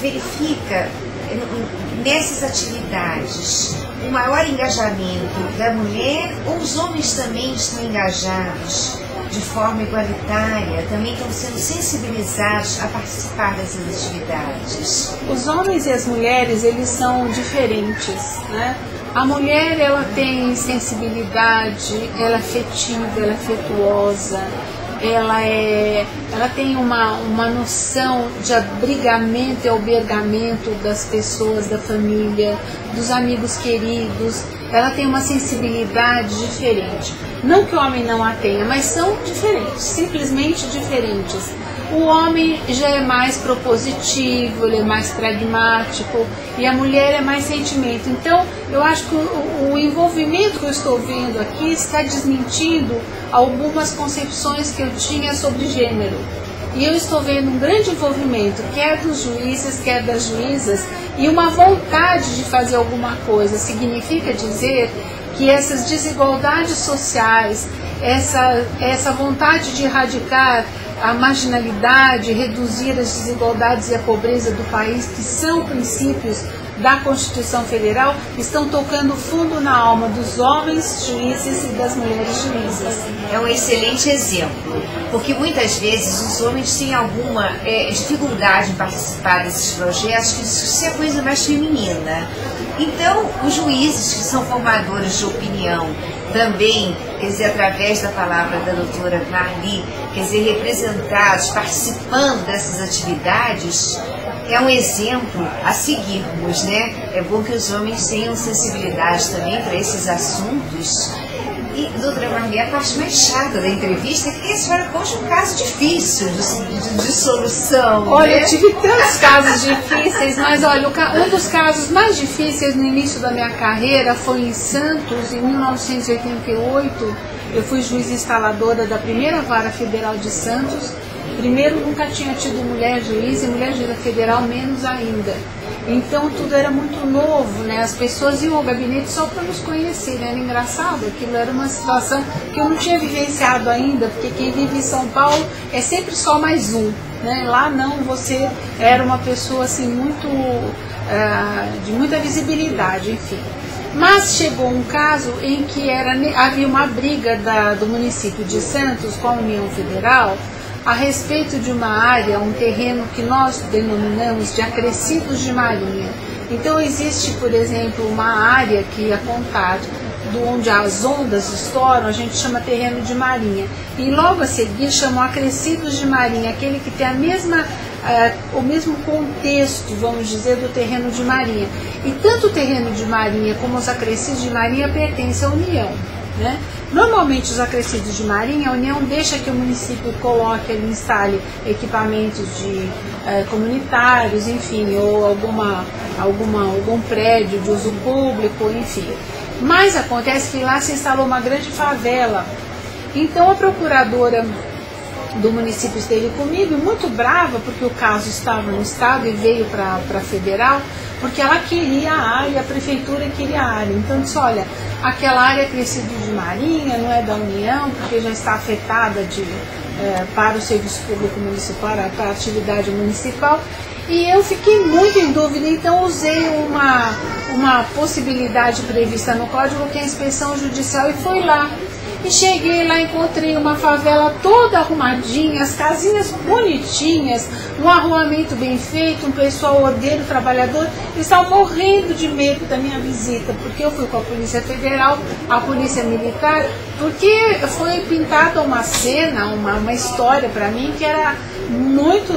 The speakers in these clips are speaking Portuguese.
verifica nessas atividades um maior engajamento da mulher, ou os homens também estão engajados de forma igualitária, também estão sendo sensibilizados a participar dessas atividades? Os homens e as mulheres, eles são diferentes, né? A mulher, ela tem sensibilidade, ela é afetiva, ela é afetuosa, ela tem uma noção de abrigamento e albergamento das pessoas, da família, dos amigos queridos. Ela tem uma sensibilidade diferente. Não que o homem não a tenha, mas são diferentes, simplesmente diferentes. O homem já é mais propositivo, ele é mais pragmático, e a mulher é mais sentimento. Então, eu acho que o envolvimento que eu estou vendo aqui está desmentindo algumas concepções que eu tinha sobre gênero. E eu estou vendo um grande envolvimento, quer dos juízes, quer das juízas, e uma vontade de fazer alguma coisa. Significa dizer que essas desigualdades sociais, essa vontade de erradicar a marginalidade, reduzir as desigualdades e a pobreza do país, que são princípios da Constituição Federal, estão tocando fundo na alma dos homens juízes e das mulheres juízas. É um excelente exemplo, porque muitas vezes os homens têm alguma dificuldade em participar desses projetos, que isso é coisa mais feminina. Então, os juízes, que são formadores de opinião, também, quer dizer, através da palavra da doutora Marli, quer dizer, representados, participando dessas atividades, é um exemplo a seguirmos, né? É bom que os homens tenham sensibilidade também para esses assuntos. E, doutora Marli, a parte mais chata da entrevista é que a senhora conta um caso difícil de solução. Olha, né? eu tive tantos casos difíceis, mas olha, um dos casos mais difíceis no início da minha carreira foi em Santos, em 1988. Eu fui juiz instaladora da primeira vara federal de Santos. Primeiro, nunca tinha tido mulher juiz, e mulher juíza federal menos ainda. Então tudo era muito novo, né? As pessoas iam ao gabinete só para nos conhecer, né? Era engraçado, aquilo era uma situação que eu não tinha vivenciado ainda, porque quem vive em São Paulo é sempre só mais um, né? Lá não, você era uma pessoa assim muito de muita visibilidade, enfim. Mas chegou um caso em que havia uma briga do município de Santos com a União Federal a respeito de uma área, um terreno que nós denominamos de acrescidos de marinha. Então existe, por exemplo, uma área que a contar onde as ondas estouram, a gente chama terreno de marinha. E logo a seguir chamam acrescidos de marinha, aquele que tem o mesmo contexto, vamos dizer, do terreno de marinha. E tanto o terreno de marinha como os acrescidos de marinha pertencem à União, né? Normalmente os acrescidos de marinha, a União deixa que o município coloque, ele instale equipamentos comunitários, enfim, ou algum prédio de uso público, enfim. Mas acontece que lá se instalou uma grande favela. Então a procuradora do município esteve comigo, muito brava, porque o caso estava no estado e veio para a federal, porque ela queria a área, a prefeitura queria a área. Então disse, olha, aquela área é crescida de marinha, não é da União, porque já está afetada para o serviço público municipal, para a atividade municipal. E eu fiquei muito em dúvida, então usei uma possibilidade prevista no Código, que é a inspeção judicial, e fui lá. E cheguei lá, encontrei uma favela toda arrumadinha, as casinhas bonitinhas, um arruamento bem feito, um pessoal ordeiro, trabalhador. Eles estavam morrendo de medo da minha visita, porque eu fui com a Polícia Federal, a Polícia Militar, porque foi pintada uma cena, uma história para mim que era muito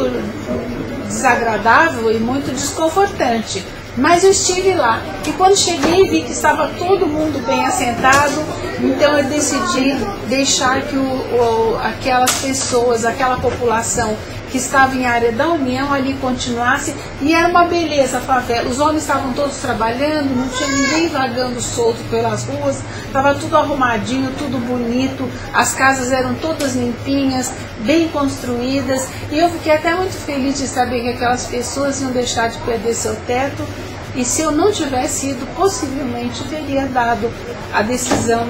desagradável e muito desconfortante. Mas eu estive lá, e quando cheguei vi que estava todo mundo bem assentado, então eu decidi deixar que aquelas pessoas, aquela população que estava em área da União ali continuasse, e era uma beleza a favela. Os homens estavam todos trabalhando, não tinha ninguém vagando solto pelas ruas, estava tudo arrumadinho, tudo bonito, as casas eram todas limpinhas, bem construídas, e eu fiquei até muito feliz de saber que aquelas pessoas iam deixar de perder seu teto, e se eu não tivesse ido, possivelmente teria dado a decisão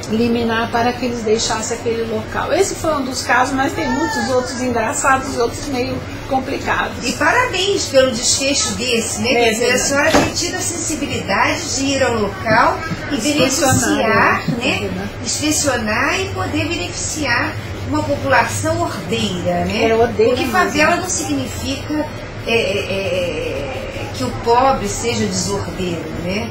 liminar para que eles deixassem aquele local. Esse foi um dos casos, mas tem muitos outros engraçados e outros meio complicados. E parabéns pelo desfecho desse, né? Quer dizer, a senhora tem tido a sensibilidade de ir ao local e beneficiar, né? Inspecionar e poder beneficiar uma população ordeira, né? Porque favela não significa que o pobre seja desordeiro, né?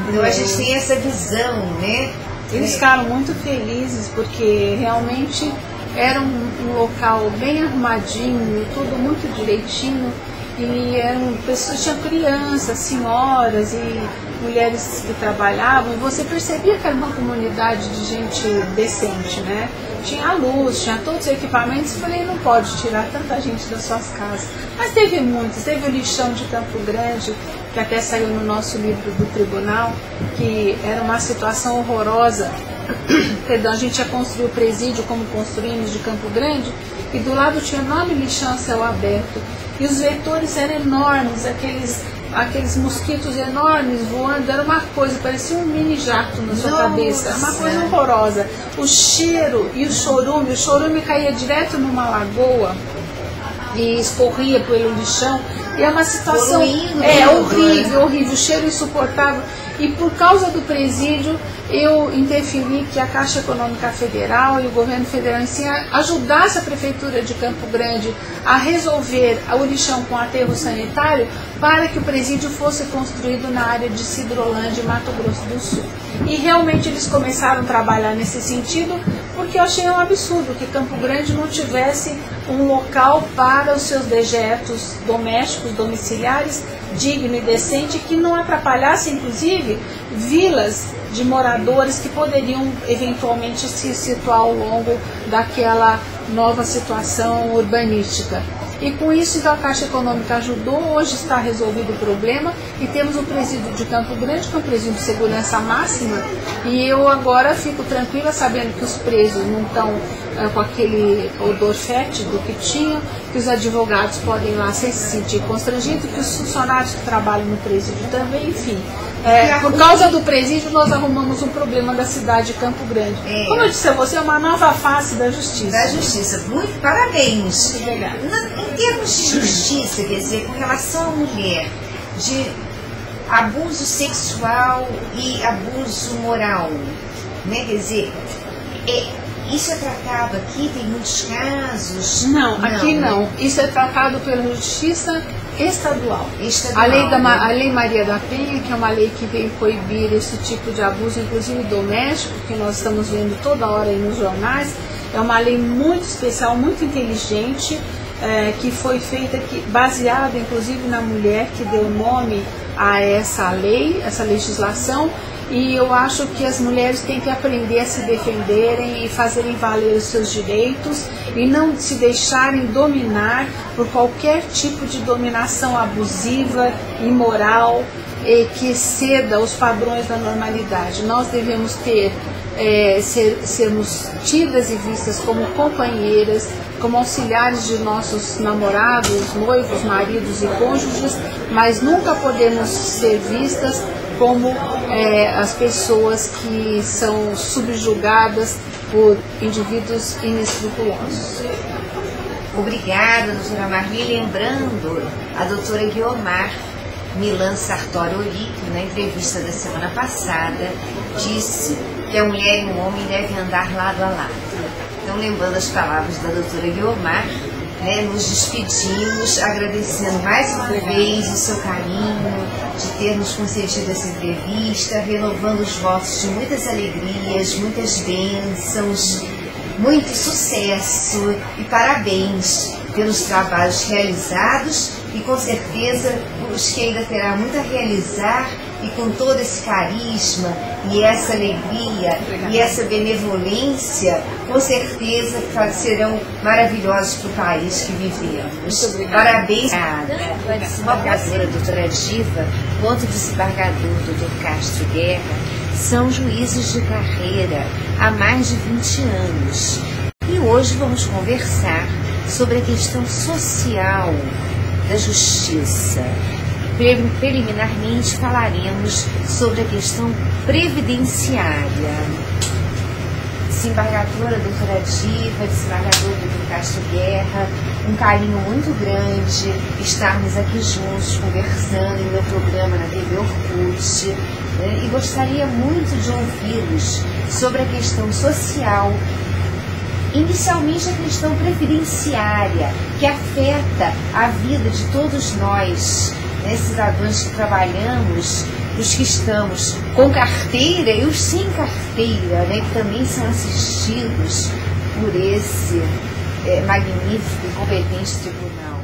Então a gente tem essa visão, né? Eles ficaram muito felizes porque realmente era um local bem arrumadinho, tudo muito direitinho, e eram pessoas, tinha crianças, senhoras e mulheres que trabalhavam, e você percebia que era uma comunidade de gente decente, né? Tinha luz, tinha todos os equipamentos. Falei, não pode tirar tanta gente das suas casas. Mas teve muitos, teve o lixão de Campo Grande, que até saiu no nosso livro do tribunal, que era uma situação horrorosa. Perdão, a gente ia construir o presídio como construímos de Campo Grande, e do lado tinha enorme lixão a céu aberto. E os vetores eram enormes, aqueles mosquitos enormes voando, era uma coisa, parecia um mini jato na sua cabeça, era uma coisa horrorosa. O cheiro e o chorume caía direto numa lagoa e escorria pelo lixão, e é uma situação horrível, o cheiro insuportável. E por causa do presídio, eu interferi que a Caixa Econômica Federal e o governo federal em si ajudasse a Prefeitura de Campo Grande a resolver o lixão com aterro sanitário para que o presídio fosse construído na área de Cidrolândia e Mato Grosso do Sul. E realmente eles começaram a trabalhar nesse sentido, porque eu achei um absurdo que Campo Grande não tivesse um local para os seus dejetos domésticos, domiciliares, digno e decente, que não atrapalhasse, inclusive, vilas de moradores que poderiam eventualmente se situar ao longo daquela nova situação urbanística. E com isso, então, a Caixa Econômica ajudou, hoje está resolvido o problema, e temos o presídio de Campo Grande, que é um presídio de segurança máxima, e eu agora fico tranquila sabendo que os presos não estão com aquele odor fétido que tinham, que os advogados podem lá se sentir constrangidos, que os funcionários que trabalham no presídio também, enfim. Por causa do presídio, nós arrumamos um problema da cidade de Campo Grande. Como eu disse a você, é uma nova face da justiça. Da justiça. Muito parabéns. Muito obrigada. Em termos de justiça, quer dizer, com relação à mulher, de abuso sexual e abuso moral, né? Quer dizer, isso é tratado aqui, tem muitos casos? Não, aqui não. Isso é tratado pela justiça estadual. A Lei Maria da Penha, que é uma lei que vem proibir esse tipo de abuso, inclusive doméstico, que nós estamos vendo toda hora aí nos jornais, é uma lei muito especial, muito inteligente, que foi feita baseada inclusive na mulher que deu nome a essa lei, essa legislação. E eu acho que as mulheres têm que aprender a se defenderem e fazerem valer os seus direitos e não se deixarem dominar por qualquer tipo de dominação abusiva, imoral, que exceda os padrões da normalidade. Nós devemos sermos tidas e vistas como companheiras, como auxiliares de nossos namorados, noivos, maridos e cônjuges, mas nunca podemos ser vistas como as pessoas que são subjugadas por indivíduos inescrupulosos. Obrigada, doutora Marli. Lembrando, a doutora Guiomar Milan Sartori Oli, na entrevista da semana passada, disse que a mulher e o homem devem andar lado a lado. Então, lembrando as palavras da doutora Guiomar, nos despedimos, agradecendo mais uma vez o seu carinho de ter nos concedido essa entrevista, renovando os votos de muitas alegrias, muitas bênçãos, muito sucesso e parabéns pelos trabalhos realizados e com certeza os que ainda terá muito a realizar, e com todo esse carisma e essa alegria e essa benevolência, com certeza serão maravilhosos para o país que vivemos. Parabéns. O desembargador, a doutora Diva, quanto o desembargador, doutor Castro Guerra, são juízes de carreira há mais de 20 anos. E hoje vamos conversar sobre a questão social da justiça. Preliminarmente falaremos sobre a questão previdenciária. desembargadora doutora Diva, desembargador Doutor Castro Guerra, um carinho muito grande estarmos aqui juntos conversando em meu programa na TV Orkut, e gostaria muito de ouvi-los sobre a questão social, inicialmente a questão previdenciária, que afeta a vida de todos nós, cidadãos que trabalhamos, os que estamos com carteira e os sem carteira, que também são assistidos por esse magnífico e competente tribunal.